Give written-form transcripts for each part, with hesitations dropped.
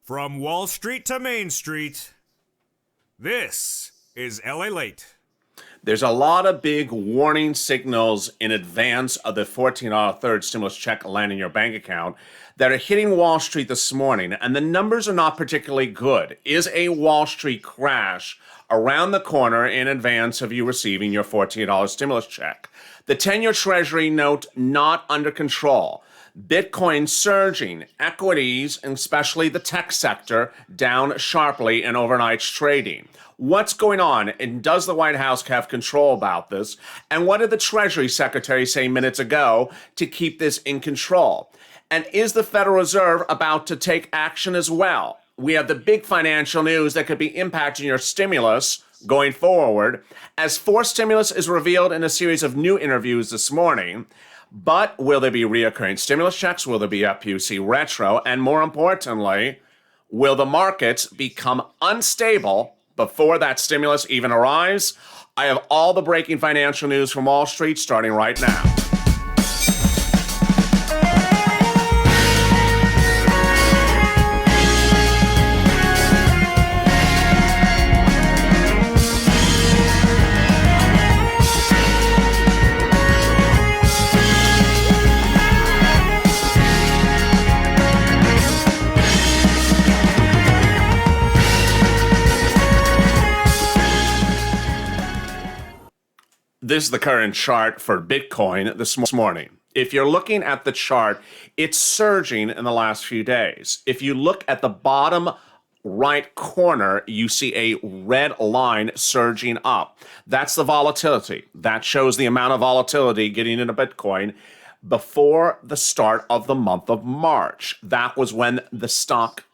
From Wall Street to Main Street, this is LALATE. There's a lot of big warning signals in advance of the $14 third stimulus check landing your bank account that are hitting Wall Street this morning, and the numbers are not particularly good. Is a Wall Street crash around the corner in advance of you receiving your $14 stimulus check? The 10-year Treasury note not under control. Bitcoin surging, equities, and especially the tech sector, down sharply in overnight trading. What's going on, and does the White House have control about this? And what did the Treasury Secretary say minutes ago to keep this in control? And is the Federal Reserve about to take action as well? We have the big financial news that could be impacting your stimulus going forward, as fourth stimulus is revealed in a series of new interviews this morning. But will there be reoccurring stimulus checks? Will there be FPUC retro? And more importantly, will the markets become unstable before that stimulus even arrives? I have all the breaking financial news from Wall Street starting right now. This is the current chart for Bitcoin this morning. If you're looking at the chart, it's surging in the last few days. If you look at the bottom right corner, you see a red line surging up. That's the volatility. That shows the amount of volatility getting into Bitcoin before the start of the month of March. That was when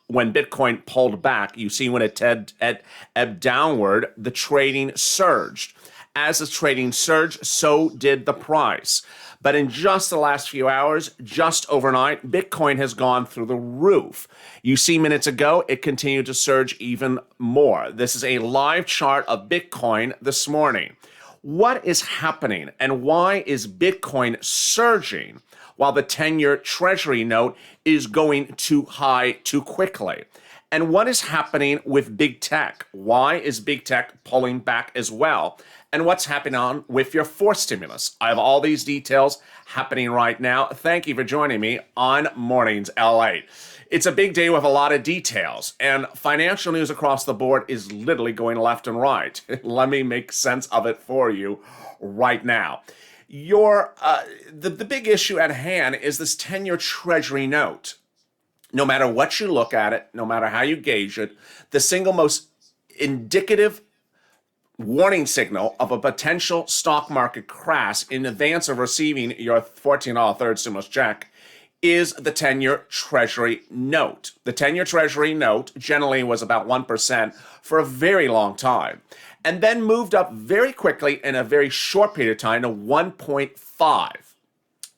when Bitcoin pulled back. You see when it ebbed downward, the trading surged. As the trading surged, so did the price. But in just the last few hours, just overnight, Bitcoin has gone through the roof. You see minutes ago, it continued to surge even more. This is a live chart of Bitcoin this morning. What is happening, and why is Bitcoin surging while the 10-year Treasury note is going too high too quickly? And what is happening with big tech? Why is big tech pulling back as well? And what's happening with your fourth stimulus? I have all these details happening right now. Thank you for joining me on Mornings LA. It's a big day with a lot of details, and financial news across the board is literally going left and right. Let me make sense of it for you right now. The big issue at hand is this 10-year Treasury note. No matter what you look at it, no matter how you gauge it, the single most indicative warning signal of a potential stock market crash in advance of receiving your $14 third stimulus check is the 10-year Treasury note. The 10-year Treasury note generally was about 1% for a very long time, and then moved up very quickly in a very short period of time to 1.5.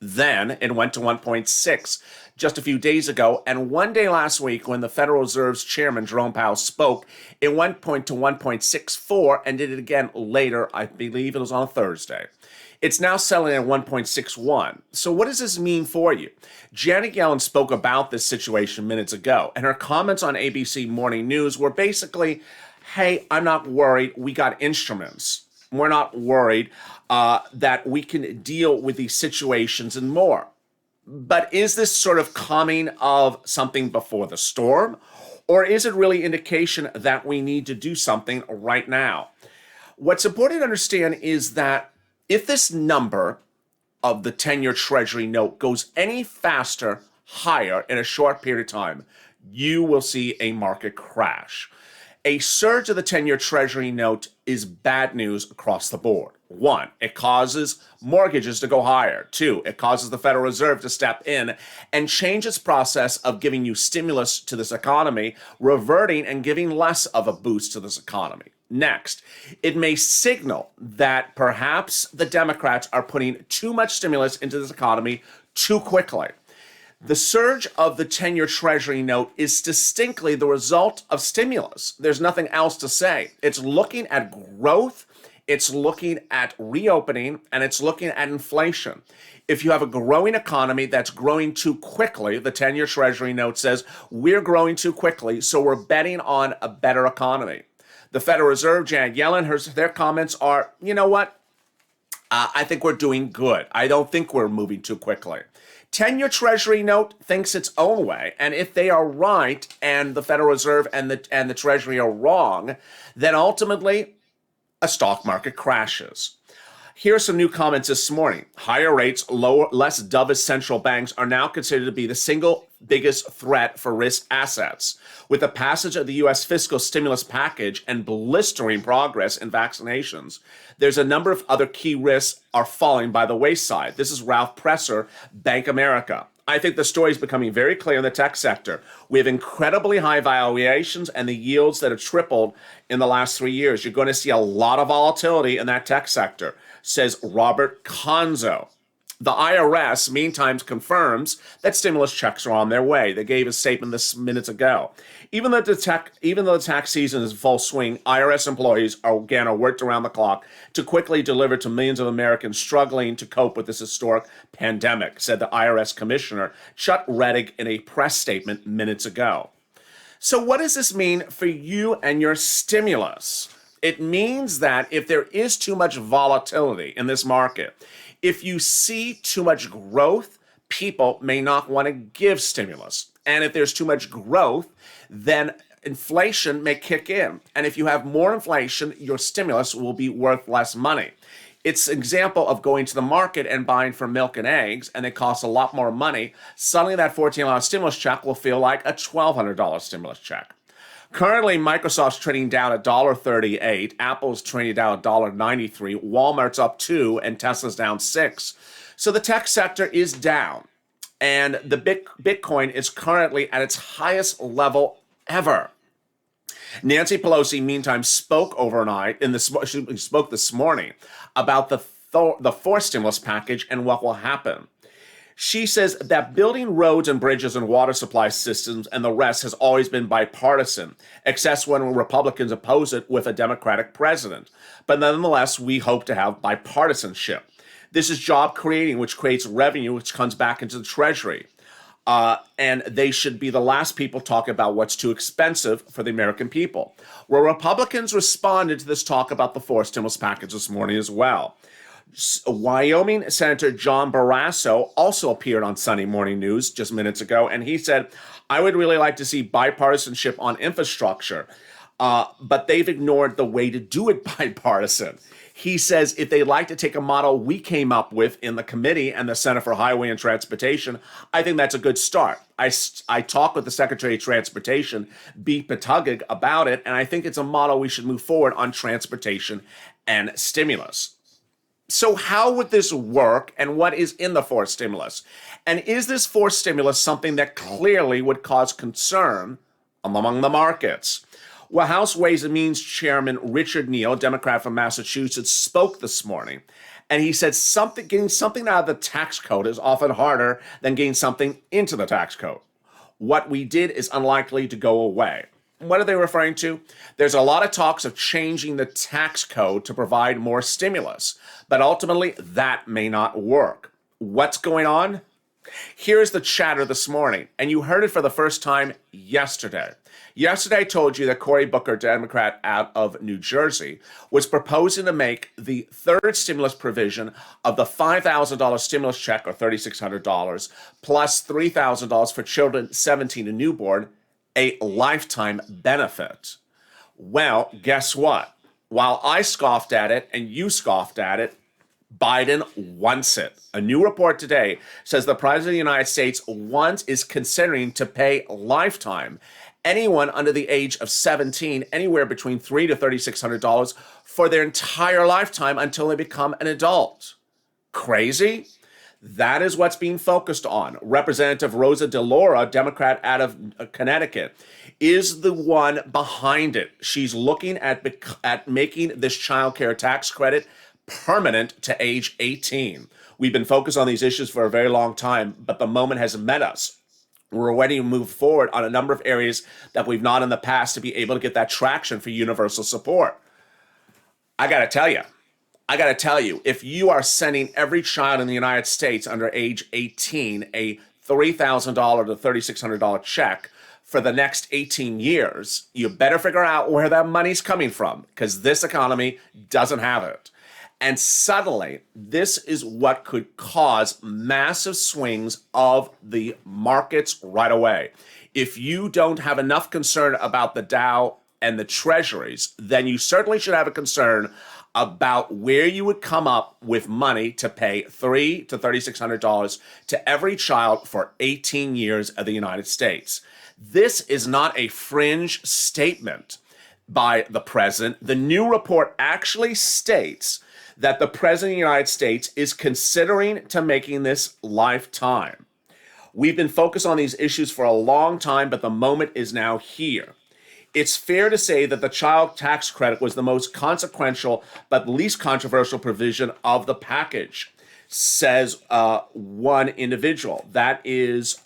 Then it went to 1.6 just a few days ago, and one day last week when the Federal Reserve's chairman, Jerome Powell, spoke, it went to 1.64 and did it again later. I believe it was on a Thursday. It's now selling at 1.61. So what does this mean for you? Janet Yellen spoke about this situation minutes ago, and her comments on ABC Morning News were basically, hey, I'm not worried. We got instruments. We're not worried that we can deal with these situations and more. But is this sort of calming of something before the storm? Or is it really indication that we need to do something right now? What's important to understand is that if this number of the 10-year Treasury note goes any faster, higher in a short period of time, you will see a market crash. A surge of the 10-year Treasury note is bad news across the board. One, it causes mortgages to go higher. Two, it causes the Federal Reserve to step in and change its process of giving you stimulus to this economy, reverting and giving less of a boost to this economy. Next, it may signal that perhaps the Democrats are putting too much stimulus into this economy too quickly. The surge of the 10-year Treasury note is distinctly the result of stimulus. There's nothing else to say. It's looking at growth It's looking at reopening, and it's looking at inflation. If you have a growing economy that's growing too quickly, the 10-year Treasury note says we're growing too quickly, so we're betting on a better economy. The Federal Reserve, Janet Yellen, their comments are, you know what? I think we're doing good. I don't think we're moving too quickly. 10-year Treasury note thinks its own way, and if they are right and the Federal Reserve and the Treasury are wrong, then ultimately a stock market crashes. Here are some new comments this morning. Higher rates, less dovish central banks are now considered to be the single biggest threat for risk assets. With the passage of the U.S. fiscal stimulus package and blistering progress in vaccinations, there's a number of other key risks are falling by the wayside. This is Ralph Presser, Bank America. I think the story is becoming very clear in the tech sector. We have incredibly high valuations and the yields that have tripled in the last 3 years. You're going to see a lot of volatility in that tech sector, says Robert Conzo. The IRS, meantime, confirms that stimulus checks are on their way. They gave a statement this minutes ago. Even though the tax season is in full swing, IRS employees are worked around the clock to quickly deliver to millions of Americans struggling to cope with this historic pandemic, said the IRS Commissioner Chuck Reddick in a press statement minutes ago. So what does this mean for you and your stimulus? It means that if there is too much volatility in this market, if you see too much growth, people may not want to give stimulus. And if there's too much growth, then inflation may kick in. And if you have more inflation, your stimulus will be worth less money. It's an example of going to the market and buying for milk and eggs, and they cost a lot more money. Suddenly that $1,400 stimulus check will feel like a $1,200 stimulus check. Currently, Microsoft's trading down at $1.38, Apple's trading down at $1.93, Walmart's up 2, and Tesla's down 6. So the tech sector is down, and the Bitcoin is currently at its highest level ever. Nancy Pelosi, meantime, spoke overnight she spoke this morning about the fourth stimulus package and what will happen. She says that building roads and bridges and water supply systems and the rest has always been bipartisan, except when Republicans oppose it with a Democratic president. But nonetheless, we hope to have bipartisanship. This is job creating, which creates revenue, which comes back into the Treasury. And they should be the last people talking about what's too expensive for the American people. Well, Republicans responded to this talk about the fourth stimulus package this morning as well. Wyoming Senator John Barrasso also appeared on Sunday Morning News just minutes ago, and he said, I would really like to see bipartisanship on infrastructure, but they've ignored the way to do it bipartisan. He says if they'd like to take a model we came up with in the committee and the Center for Highway and Transportation, I think that's a good start. I talked with the Secretary of Transportation, Beat Patugig, about it, and I think it's a model we should move forward on transportation and stimulus. So how would this work, and what is in the fourth stimulus? And is this fourth stimulus something that clearly would cause concern among the markets? Well, House Ways and Means Chairman Richard Neal, Democrat from Massachusetts, spoke this morning, and he said getting something out of the tax code is often harder than getting something into the tax code. What we did is unlikely to go away. What are they referring to? There's a lot of talks of changing the tax code to provide more stimulus, but ultimately that may not work. What's going on? Here's the chatter this morning, and you heard it for the first time yesterday. Yesterday, I told you that Cory Booker, Democrat out of New Jersey, was proposing to make the third stimulus provision of the $5,000 stimulus check, or $3,600, plus $3,000 for children 17 and newborn, a lifetime benefit. Well, guess what? While I scoffed at it and you scoffed at it, Biden wants it. A new report today says the President of the United States is considering to pay lifetime anyone under the age of 17 anywhere between $300 to $3,600 for their entire lifetime until they become an adult. Crazy? That is what's being focused on. Representative Rosa DeLauro, Democrat out of Connecticut, is the one behind it. She's looking at making this child care tax credit permanent to age 18. We've been focused on these issues for a very long time, but the moment has met us. We're ready to move forward on a number of areas that we've not in the past to be able to get that traction for universal support. I got to tell you, I got to tell you, if you are sending every child in the United States under age 18 a $3,000 to $3,600 check for the next 18 years, you better figure out where that money's coming from, because this economy doesn't have it. And suddenly, this is what could cause massive swings of the markets right away. If you don't have enough concern about the Dow and the treasuries, then you certainly should have a concern about where you would come up with money to pay $300 to $3,600 to every child for 18 years of the United States. This is not a fringe statement by the president. The new report actually states that the president of the United States is considering to making this lifetime. We've been focused on these issues for a long time, but the moment is now here. It's fair to say that the child tax credit was the most consequential but least controversial provision of the package, says one individual. That is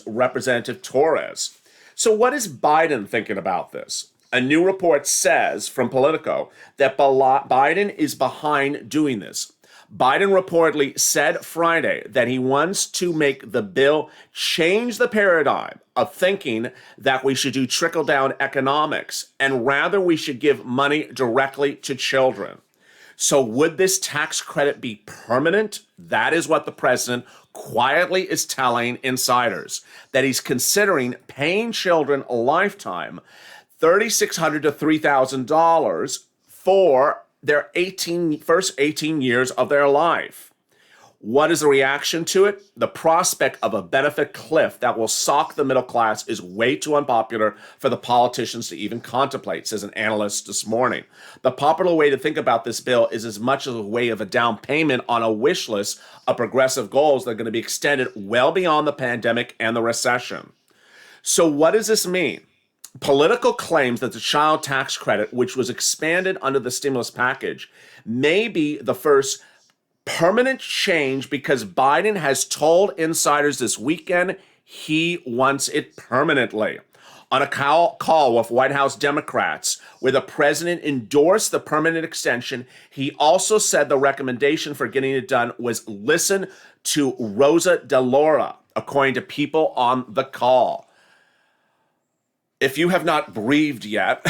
Representative Torres. So what is Biden thinking about this? A new report says from Politico that Biden is behind doing this. Biden reportedly said Friday that he wants to make the bill change the paradigm of thinking that we should do trickle-down economics, and rather we should give money directly to children. So would this tax credit be permanent? That is what the president quietly is telling insiders, that he's considering paying children a lifetime $3,600 to $3,000 for their first 18 years of their life. What is the reaction to it? The prospect of a benefit cliff that will sock the middle class is way too unpopular for the politicians to even contemplate, says an analyst this morning. The popular way to think about this bill is as much as a way of a down payment on a wish list of progressive goals that are going to be extended well beyond the pandemic and the recession. So what does this mean? Politico claims that the child tax credit, which was expanded under the stimulus package, may be the first permanent change because Biden has told insiders this weekend he wants it permanently. On a call with White House Democrats, where the president endorsed the permanent extension, he also said the recommendation for getting it done was listen to Rosa DeLauro, according to people on the call. If you have not breathed yet,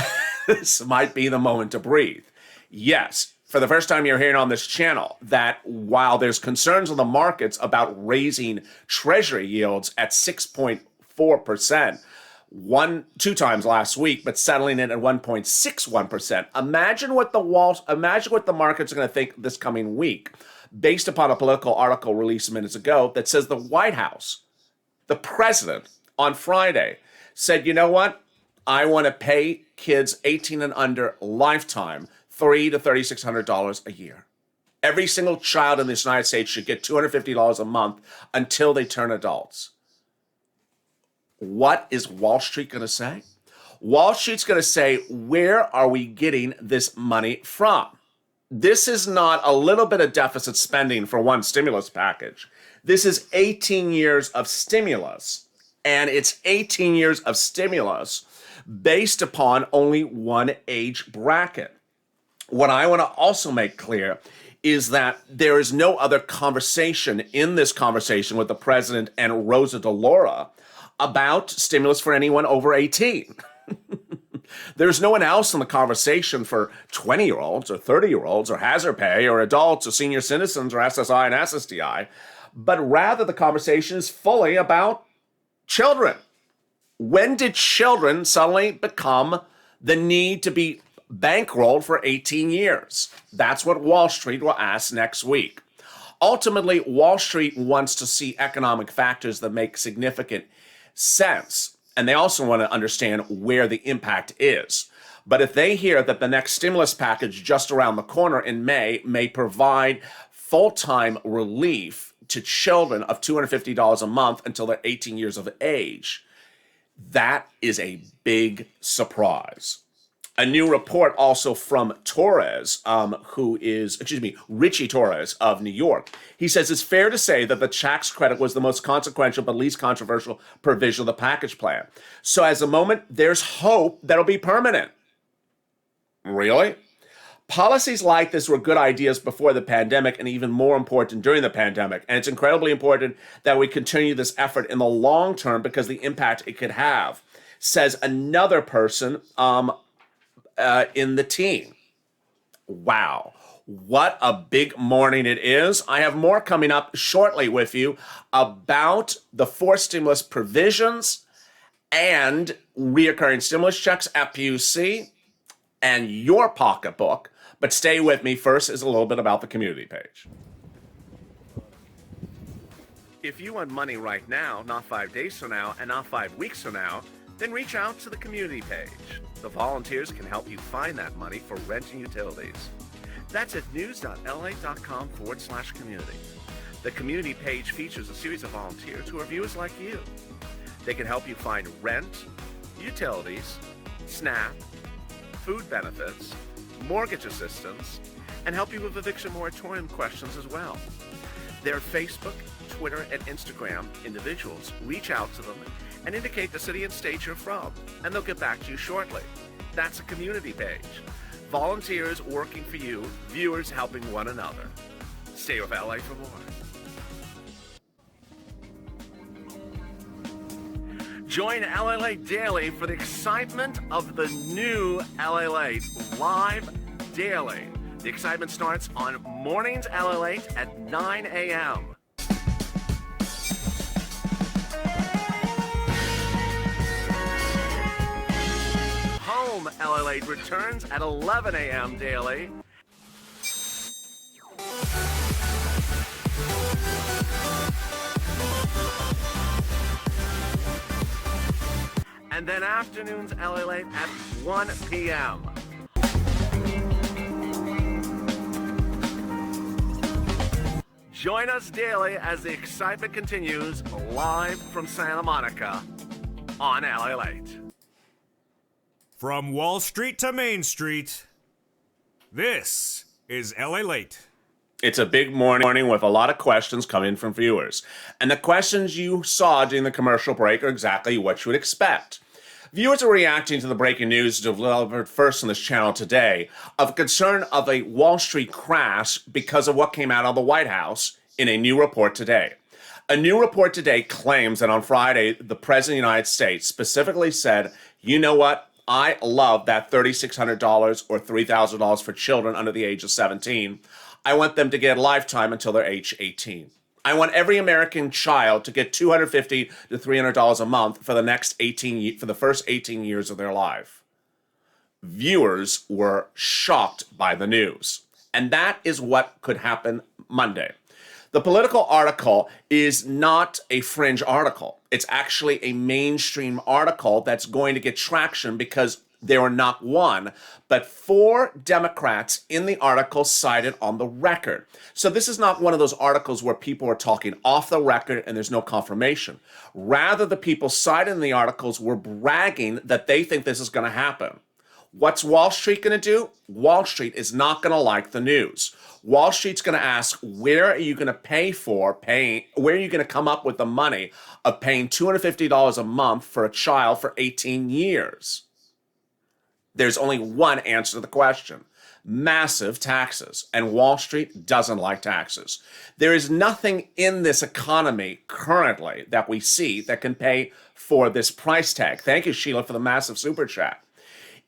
this might be the moment to breathe. Yes, for the first time you're hearing on this channel that while there's concerns on the markets about raising treasury yields at 6.4%, two times last week, but settling in at 1.61%. Imagine what the markets are going to think this coming week, based upon a political article released minutes ago that says the White House, the president, on Friday, said, you know what? I want to pay kids 18 and under lifetime $300 to $3,600 a year. Every single child in the United States should get $250 a month until they turn adults. What is Wall Street going to say? Wall Street's going to say, where are we getting this money from? This is not a little bit of deficit spending for one stimulus package. This is 18 years of stimulus. And it's 18 years of stimulus based upon only one age bracket. What I want to also make clear is that there is no other conversation in this conversation with the president and Rosa DeLauro about stimulus for anyone over 18. There's no one else in the conversation for 20-year-olds or 30-year-olds or hazard pay or adults or senior citizens or SSI and SSDI, but rather the conversation is fully about children. When did children suddenly become the need to be bankrolled for 18 years? That's what Wall Street will ask next week. Ultimately, Wall Street wants to see economic factors that make significant sense, and they also want to understand where the impact is. But if they hear that the next stimulus package just around the corner in May may provide full-time relief to children of $250 a month until they're 18 years of age, that is a big surprise. A new report also from Torres, Richie Torres of New York. He says it's fair to say that the tax credit was the most consequential but least controversial provision of the package plan. So as a moment, there's hope that'll be permanent. Really? Policies like this were good ideas before the pandemic and even more important during the pandemic. And it's incredibly important that we continue this effort in the long term because the impact it could have, says another person in the team. Wow. What a big morning it is. I have more coming up shortly with you about the forced stimulus provisions and reoccurring stimulus checks at PUC and your pocketbook. But stay with me. First is a little bit about the community page. If you want money right now, not 5 days from now, and not 5 weeks from now, then reach out to the community page. The volunteers can help you find that money for rent and utilities. That's at news.la.com/community. The community page features a series of volunteers who are viewers like you. They can help you find rent, utilities, SNAP, food benefits, mortgage assistance, and help you with eviction moratorium questions as well. Their Facebook, Twitter, and Instagram individuals reach out to them and indicate the city and state you're from, and they'll get back to you shortly. That's a community page. Volunteers working for you, viewers helping one another. Stay with LA for more. Join LALATE Daily for the excitement of the new LALATE live daily. The excitement starts on mornings LALATE at 9 a.m. Home LALATE returns at 11 a.m. daily. And then afternoons LALATE at 1 p.m. Join us daily as the excitement continues live from Santa Monica on LALATE. From Wall Street to Main Street, this is LALATE. It's a big morning with a lot of questions coming from viewers. And the questions you saw during the commercial break are exactly what you would expect. Viewers are reacting to the breaking news delivered first on this channel today of concern of a Wall Street crash because of what came out of the White House in a new report today. A new report today claims that on Friday, the President of the United States specifically said, you know what? I love that $3,600 or $3,000 for children under the age of 17. I want them to get a lifetime until they're age 18. I want every American child to get $250 to $300 a month for the first 18 years of their life. Viewers were shocked by the news. And that is what could happen Monday. The Political article is not a fringe article. It's actually a mainstream article that's going to get traction because there were not one, but 4 Democrats in the article cited on the record. So this is not one of those articles where people are talking off the record and there's no confirmation. Rather, the people cited in the articles were bragging that they think this is going to happen. What's Wall Street going to do? Wall Street is not going to like the news. Wall Street's going to ask, where are you going to where are you going to come up with the money of paying $250 a month for a child for 18 years? There's only one answer to the question. Massive taxes. And Wall Street doesn't like taxes. There is nothing in this economy currently that we see that can pay for this price tag. Thank you, Sheila, for the massive super chat.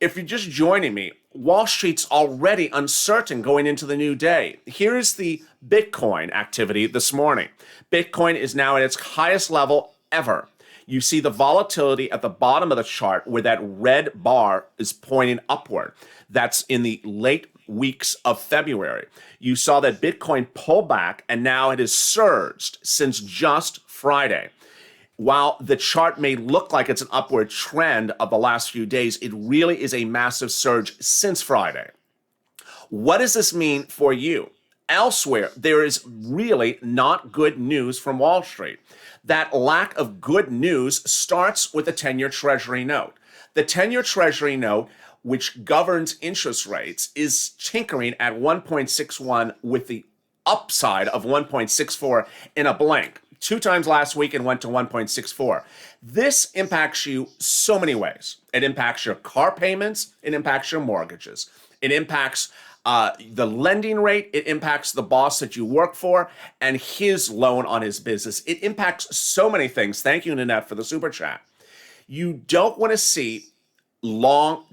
If you're just joining me, Wall Street's already uncertain going into the new day. Here's the Bitcoin activity this morning. Bitcoin is now at its highest level ever. You see the volatility at the bottom of the chart where that red bar is pointing upward. That's in the late weeks of February. You saw that Bitcoin pull back and now it has surged since just Friday. While the chart may look like it's an upward trend of the last few days, it really is a massive surge since Friday. What does this mean for you? Elsewhere, there is really not good news from Wall Street. That lack of good news starts with the 10-year Treasury note. The 10-year Treasury note, which governs interest rates, is tinkering at 1.61 with the upside of 1.64 in a blink. 2 times last week and went to 1.64. This impacts you so many ways. It impacts your car payments. It impacts your mortgages. It impacts The lending rate, it impacts the boss that you work for and his loan on his business. It impacts so many things. Thank you, Nanette, for the super chat. You don't want to see the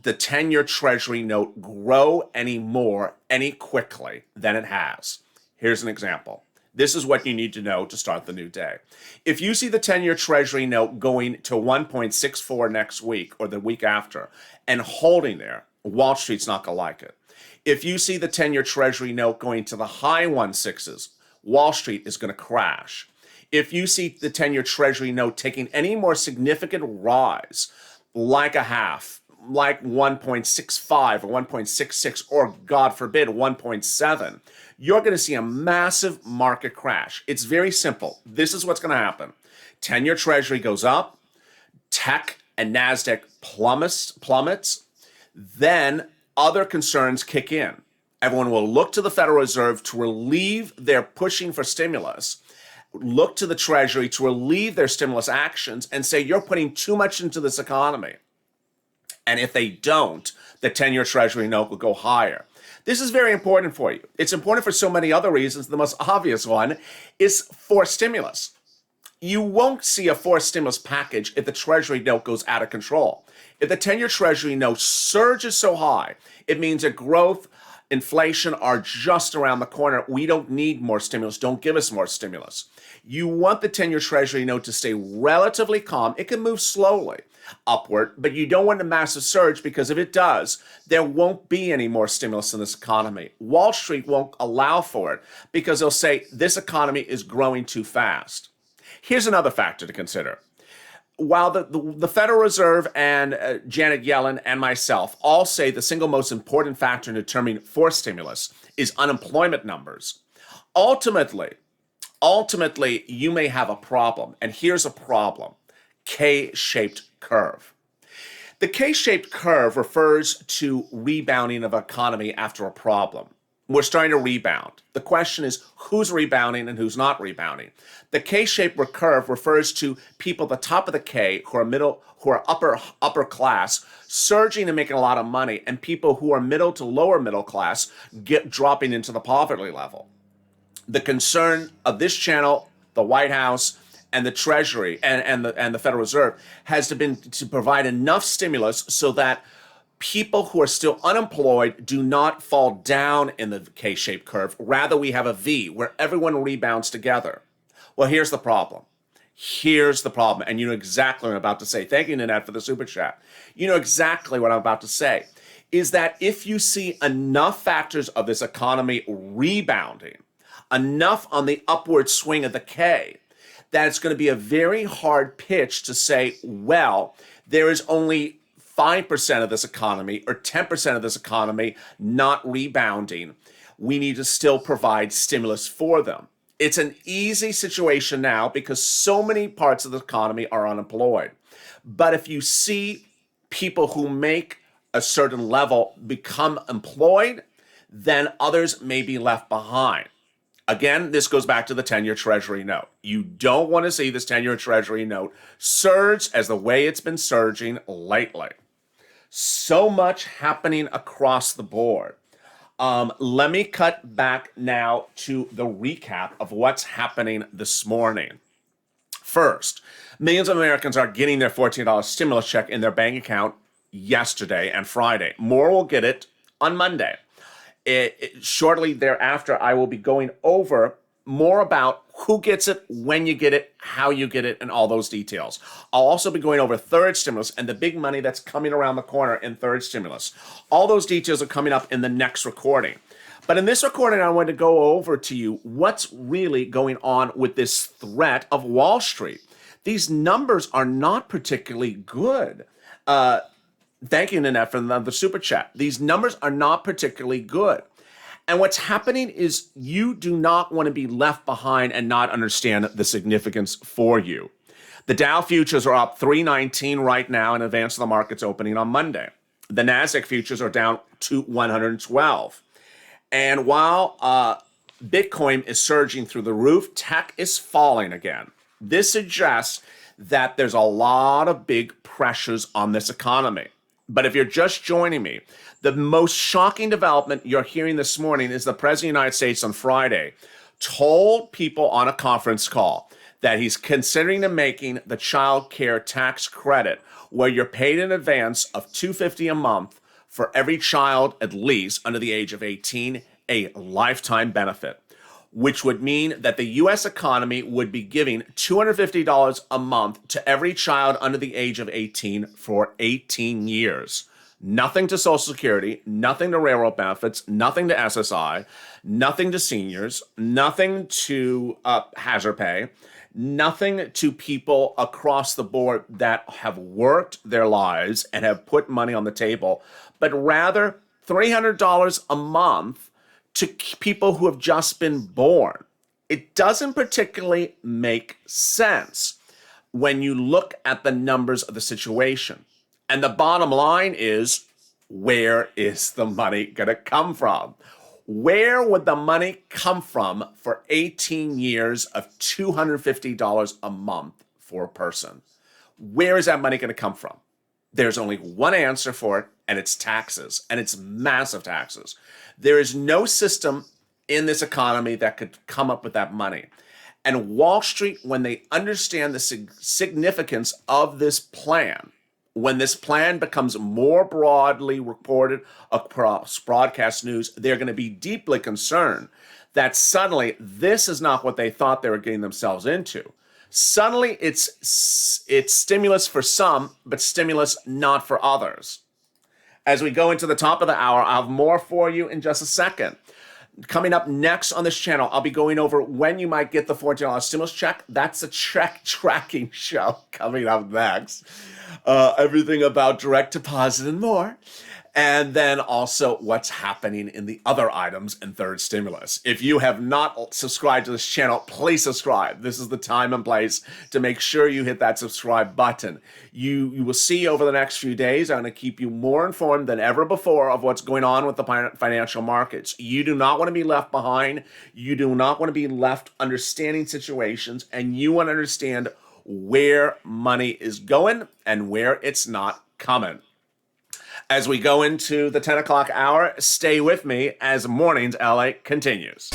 10-year Treasury note grow any quickly than it has. Here's an example. This is what you need to know to start the new day. If you see the 10-year Treasury note going to 1.64 next week or the week after and holding there, Wall Street's not going to like it. If you see the 10-year Treasury note going to the high 1.6s, Wall Street is going to crash. If you see the 10-year Treasury note taking any more significant rise, like a half, like 1.65 or 1.66, or God forbid, 1.7, you're going to see a massive market crash. It's very simple. This is what's going to happen. 10-year Treasury goes up, tech and NASDAQ plummets, then other concerns kick in. Everyone will look to the Federal Reserve to relieve their pushing for stimulus, look to the Treasury to relieve their stimulus actions, and say, you're putting too much into this economy. And if they don't, the 10-year Treasury note will go higher. This is very important for you. It's important for so many other reasons. The most obvious one is forced stimulus. You won't see a forced stimulus package if the Treasury note goes out of control. If the 10-year Treasury note surges so high, it means that growth, inflation are just around the corner. We don't need more stimulus. Don't give us more stimulus. You want the 10-year Treasury note to stay relatively calm. It can move slowly upward, but you don't want a massive surge, because if it does, there won't be any more stimulus in this economy. Wall Street won't allow for it because they'll say this economy is growing too fast. Here's another factor to consider. While the Federal Reserve and Janet Yellen and myself all say the single most important factor in determining forced stimulus is unemployment numbers, ultimately, you may have a problem. And here's a problem: K-shaped curve. The K-shaped curve refers to rebounding of economy after a problem. We're starting to rebound. The question is, who's rebounding and who's not rebounding? The K-shaped curve refers to people at the top of the K who are upper class, surging and making a lot of money, and people who are middle to lower middle class dropping into the poverty level. The concern of this channel, the White House, and the Treasury and the Federal Reserve has been to provide enough stimulus so that people who are still unemployed do not fall down in the K-shaped curve. Rather, we have a V where everyone rebounds together. Well, here's the problem. And you know exactly what I'm about to say. Thank you, Nanette, for the super chat. You know exactly what I'm about to say, is that if you see enough factors of this economy rebounding, enough on the upward swing of the K, that it's going to be a very hard pitch to say, well, there is only 5% of this economy or 10% of this economy not rebounding. We need to still provide stimulus for them. It's an easy situation now because so many parts of the economy are unemployed. But if you see people who make a certain level become employed, then others may be left behind. Again, this goes back to the 10-year Treasury note. You don't want to see this 10-year Treasury note surge as the way it's been surging lately. So much happening across the board. Let me cut back now to the recap of what's happening this morning. First, millions of Americans are getting their $14 stimulus check in their bank account yesterday and Friday. More will get it on Monday. Shortly thereafter, I will be going over more about who gets it, when you get it, how you get it, and all those details. I'll also be going over third stimulus and the big money that's coming around the corner in third stimulus. All those details are coming up in the next recording. But in this recording, I want to go over to you what's really going on with this threat of Wall Street. These numbers are not particularly good. Thank you, Nanette, for the super chat. These numbers are not particularly good. And what's happening is you do not want to be left behind and not understand the significance for you. The Dow futures are up 319 right now in advance of the market's opening on Monday. The NASDAQ futures are down to 112. And while Bitcoin is surging through the roof, tech is falling again. This suggests that there's a lot of big pressures on this economy. But if you're just joining me, the most shocking development you're hearing this morning is the President of the United States on Friday told people on a conference call that he's considering making the child care tax credit, where you're paid in advance of $250 a month for every child at least under the age of 18, a lifetime benefit, which would mean that the U.S. economy would be giving $250 a month to every child under the age of 18 for 18 years. Nothing to Social Security, nothing to railroad benefits, nothing to SSI, nothing to seniors, nothing to hazard pay, nothing to people across the board that have worked their lives and have put money on the table, but rather $300 a month to people who have just been born. It doesn't particularly make sense when you look at the numbers of the situation. And the bottom line is, where is the money going to come from? Where would the money come from for 18 years of $250 a month for a person? Where is that money going to come from? There's only one answer for it, and it's taxes, and it's massive taxes. There is no system in this economy that could come up with that money. And Wall Street, when they understand the significance of this plan, when this plan becomes more broadly reported across broadcast news, they're going to be deeply concerned that suddenly this is not what they thought they were getting themselves into. Suddenly it's stimulus for some, but stimulus not for others. As we go into the top of the hour, I'll have more for you in just a second. Coming up next on this channel, I'll be going over when you might get the $14 stimulus check. That's a check tracking show coming up next. Everything about direct deposit and more. And then also what's happening in the other items in third stimulus. If you have not subscribed to this channel, please subscribe. This is the time and place to make sure you hit that subscribe button. You will see over the next few days, I'm going to keep you more informed than ever before of what's going on with the financial markets. You do not want to be left behind. You do not want to be left understanding situations, and you want to understand where money is going and where it's not coming. As we go into the 10 o'clock hour, stay with me as Mornings LA continues.